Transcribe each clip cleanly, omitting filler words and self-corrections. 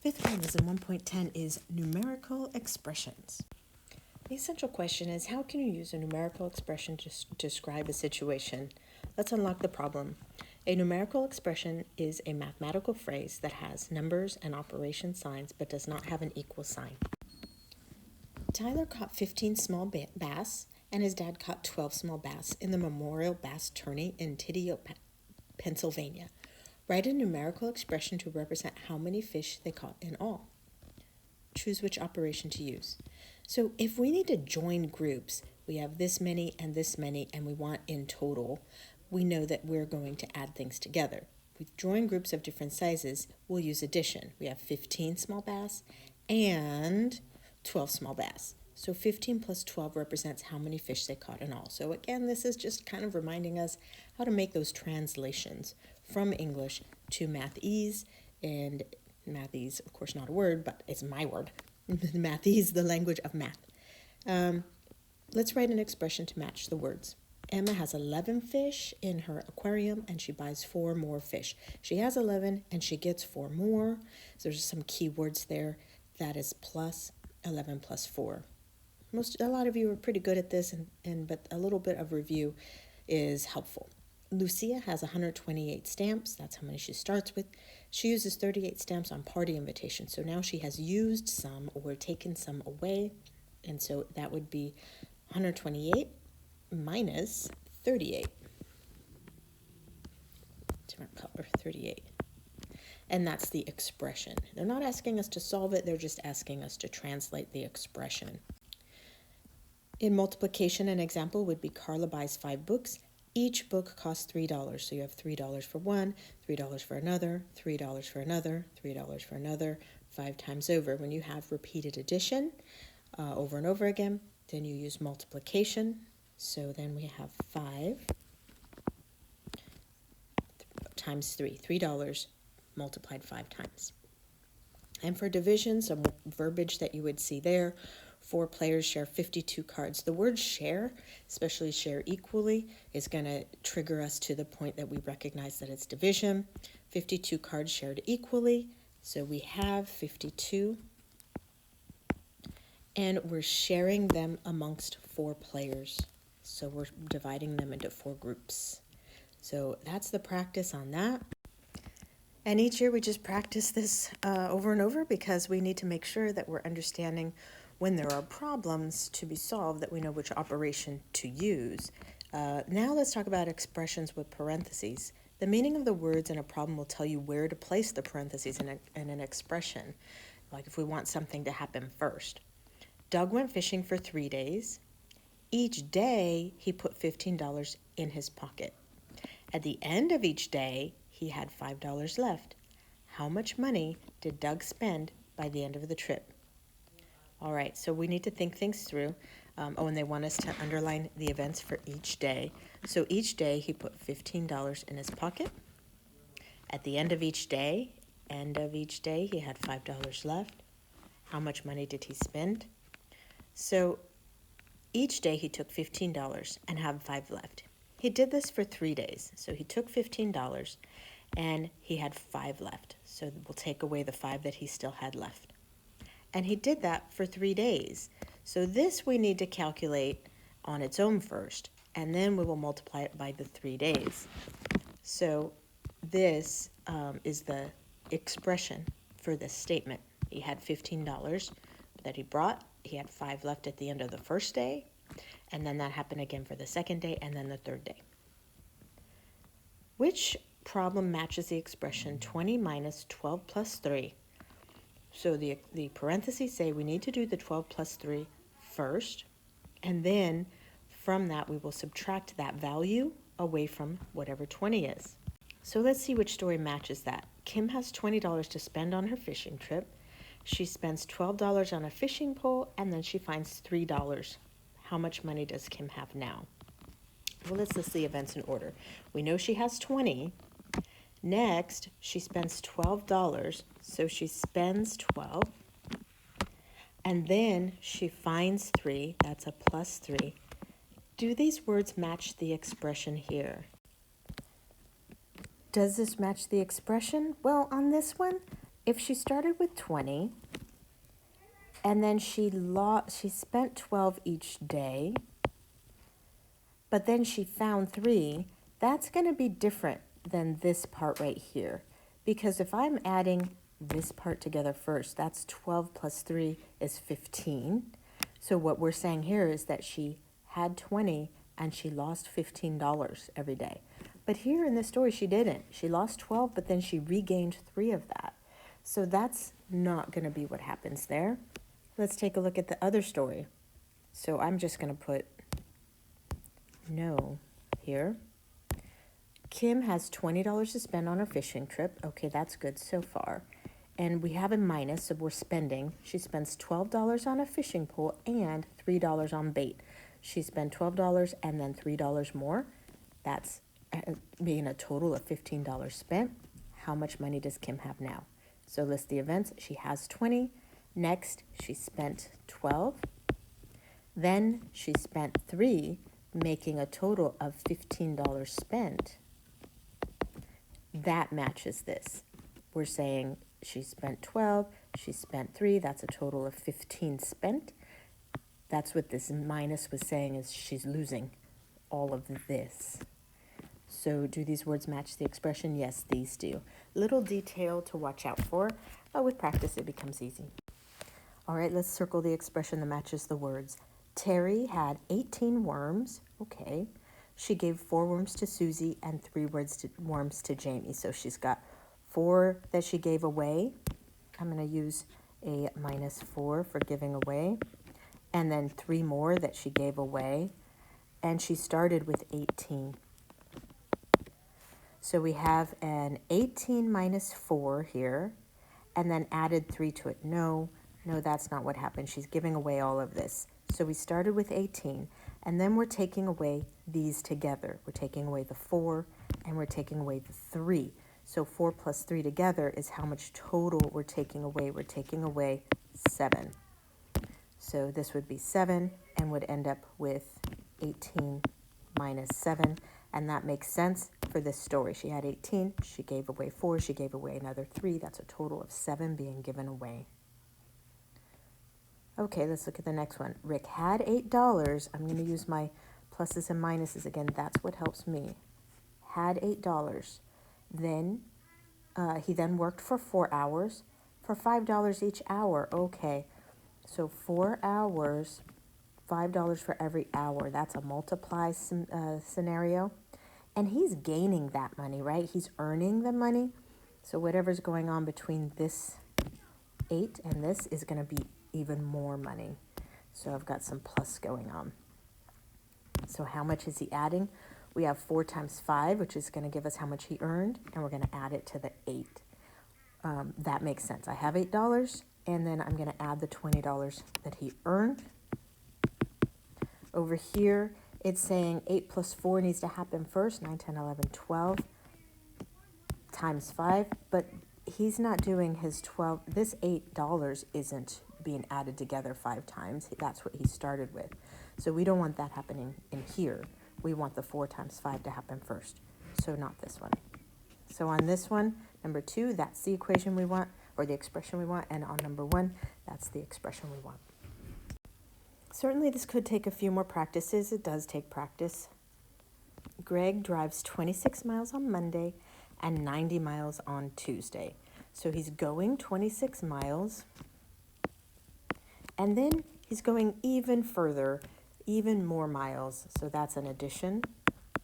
Fifth one lesson 1.10 is numerical expressions. The essential question is, how can you use a numerical expression to describe a situation? Let's unlock the problem. A numerical expression is a mathematical phrase that has numbers and operation signs but does not have an equal sign. Tyler caught 15 small bass, and his dad caught 12 small bass in the Memorial Bass Tourney in Tidio, Pennsylvania. Write a numerical expression to represent how many fish they caught in all. Choose which operation to use. So if we need to join groups, we have this many, and we want in total, we know that we're going to add things together. If we join groups of different sizes, we'll use addition. We have 15 small bass and 12 small bass. So 15 plus 12 represents how many fish they caught in all. So again, this is just kind of reminding us how to make those translations from English to Mathese. And Mathese, of course, not a word, but it's my word. Mathese, the language of math. Let's write an expression to match the words. Emma has 11 fish in her aquarium, and she buys 4 more fish. She has 11, and she gets 4 more. So there's some key words there. That is plus 11 plus 4. A lot of you are pretty good at this, but a little bit of review is helpful. Lucia has 128 stamps. That's how many she starts with. She uses 38 stamps on party invitations. So now she has used some or taken some away. And so that would be 128 minus 38. Different color, 38. And that's the expression. They're not asking us to solve it. They're just asking us to translate the expression. In multiplication, an example would be Carla buys 5 books. Each book costs $3. So you have $3 for one, $3 for another, $3 for another, $3 for another, 5 times over. When you have repeated addition over and over again, then you use multiplication. So then we have 5 times 3, $3 multiplied 5 times. And for division, some verbiage that you would see there. 4 players share 52 cards. The word share, especially share equally, is going to trigger us to the point that we recognize that it's division. 52 cards shared equally. So we have 52. And we're sharing them amongst 4 players. So we're dividing them into 4 groups. So that's the practice on that. And each year we just practice this over and over because we need to make sure that we're understanding when there are problems to be solved, that we know which operation to use. Now let's talk about expressions with parentheses. The meaning of the words in a problem will tell you where to place the parentheses in an expression, like if we want something to happen first. Doug went fishing for 3 days. Each day he put $15 in his pocket. At the end of each day, he had $5 left. How much money did Doug spend by the end of the trip? All right, so we need to think things through. And they want us to underline the events for each day. So each day he put $15 in his pocket. At the end of each day, he had $5 left. How much money did he spend? So each day he took $15 and had 5 left. He did this for 3 days. So he took $15 and he had 5 left. So we'll take away the 5 that he still had left. And he did that for 3 days. So this we need to calculate on its own first, and then we will multiply it by the 3 days. So this is the expression for this statement. He had $15 that he brought. He had 5 left at the end of the first day, and then that happened again for the second day and then the third day. Which problem matches the expression 20 minus 12 plus 3? So the parentheses say we need to do the 12 plus 3 first, and then from that we will subtract that value away from whatever 20 is. So let's see which story matches that. Kim has $20 to spend on her fishing trip. She spends $12 on a fishing pole, and then she finds $3. How much money does Kim have now? Well, let's list the events in order. We know she has 20. Next, she spends $12, so she spends 12. And then she finds 3, that's a plus 3. Do these words match the expression here? Does this match the expression? Well, on this one, If she started with 20 and then she spent 12 each day, but then she found 3, that's going to be different than this part right here. Because if I'm adding this part together first, that's 12 plus 3 is 15. So what we're saying here is that she had 20 and she lost $15 every day. But here in this story, she didn't. She lost 12, but then she regained 3 of that. So that's not going to be what happens there. Let's take a look at the other story. So I'm just going to put no here. Kim has $20 to spend on her fishing trip. Okay, that's good so far. And we have a minus, so we're spending. She spends $12 on a fishing pole and $3 on bait. She spent $12 and then $3 more. That's being a total of $15 spent. How much money does Kim have now? So list the events. She has 20. Next, she spent 12. Then she spent 3, making a total of $15 spent. That matches this. We're saying she spent 12, she spent 3, that's a total of 15 spent. That's what this minus was saying, is she's losing all of this. So do these words match the expression? Yes, these do. Little detail to watch out for, but with practice it becomes easy. All right, let's circle the expression that matches the words. Terry had 18 worms. Okay. She gave 4 worms to Susie and 3 worms to Jamie. So she's got 4 that she gave away. I'm going to use a -4 for giving away. And then 3 more that she gave away. And she started with 18. So we have an 18 minus 4 here, and then added 3 to it. No, that's not what happened. She's giving away all of this. So we started with 18, and then we're taking away these together. We're taking away the 4, and we're taking away the 3. So 4 plus 3 together is how much total we're taking away. We're taking away 7. So this would be 7, and would end up with 18 minus 7, and that makes sense for this story. She had 18, she gave away 4, she gave away another 3. That's a total of 7 being given away. Okay, let's look at the next one. Rick had $8. I'm going to use my pluses and minuses again. That's what helps me. Had $8. Then he then worked for 4 hours for $5 each hour. Okay, so 4 hours, $5 for every hour. That's a multiply scenario. And he's gaining that money, right? He's earning the money. So whatever's going on between this 8 and this is going to be even more money. So I've got some plus going on. So how much is he adding? We have 4 times 5, which is going to give us how much he earned, and we're going to add it to the 8. That makes sense. I have $8, and then I'm going to add the $20 that he earned. Over here, it's saying 8 plus 4 needs to happen first, 9, 10, 11, 12 times 5, but he's not doing his 12. This $8 isn't being added together 5 times. That's what he started with. So we don't want that happening in here. We want the 4 times 5 to happen first. So not this one. So on this one, number 2, that's the equation we want, or the expression we want. And on number 1, that's the expression we want. Certainly this could take a few more practices. It does take practice. Greg drives 26 miles on Monday and 90 miles on Tuesday. So he's going 26 miles. And then he's going even further, even more miles. So that's an addition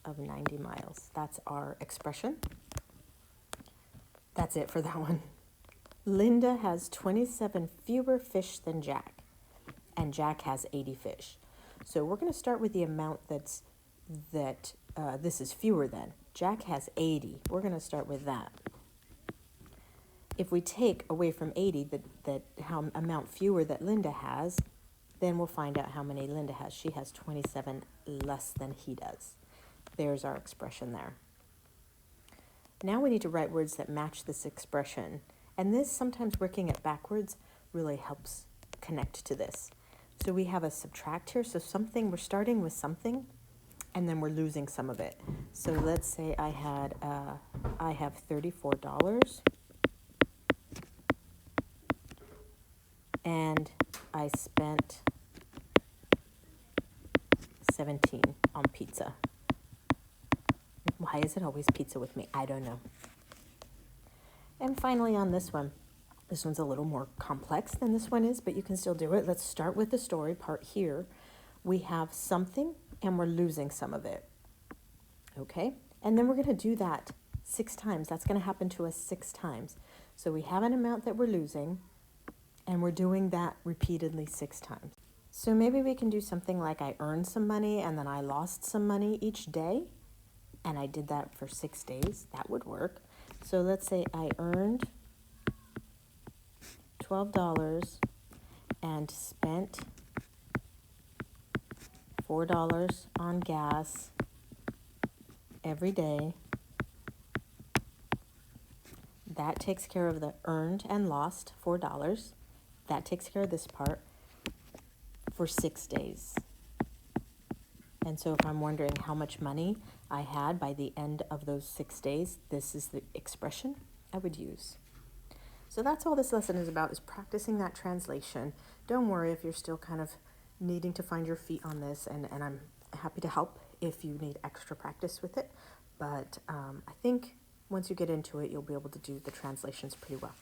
of 90 miles. That's our expression. That's it for that one. Linda has 27 fewer fish than Jack, and Jack has 80 fish. So we're going to start with the amount this is fewer than. Jack has 80. We're going to start with that. If we take away from 80 the amount fewer that Linda has, then we'll find out how many Linda has. She has 27 less than he does. There's our expression there. Now we need to write words that match this expression. And this, sometimes working it backwards, really helps connect to this. So we have a subtract here. So we're starting with something, and then we're losing some of it. So let's say I have $34. and I spent 17 on pizza. Why is it always pizza with me? I don't know. And finally on this one's a little more complex than this one is, but you can still do it. Let's start with the story part here. We have something and we're losing some of it. Okay? And then we're going to do that 6 times. That's going to happen to us 6 times. So we have an amount that we're losing, and we're doing that repeatedly 6 times. So maybe we can do something like I earned some money and then I lost some money each day, and I did that for 6 days. That would work. So let's say I earned $12 and spent $4 on gas every day. That takes care of the earned and lost $4. That takes care of this part for 6 days. And so if I'm wondering how much money I had by the end of those 6 days, this is the expression I would use. So that's all this lesson is about, is practicing that translation. Don't worry if you're still kind of needing to find your feet on this, and I'm happy to help if you need extra practice with it. But I think once you get into it, you'll be able to do the translations pretty well.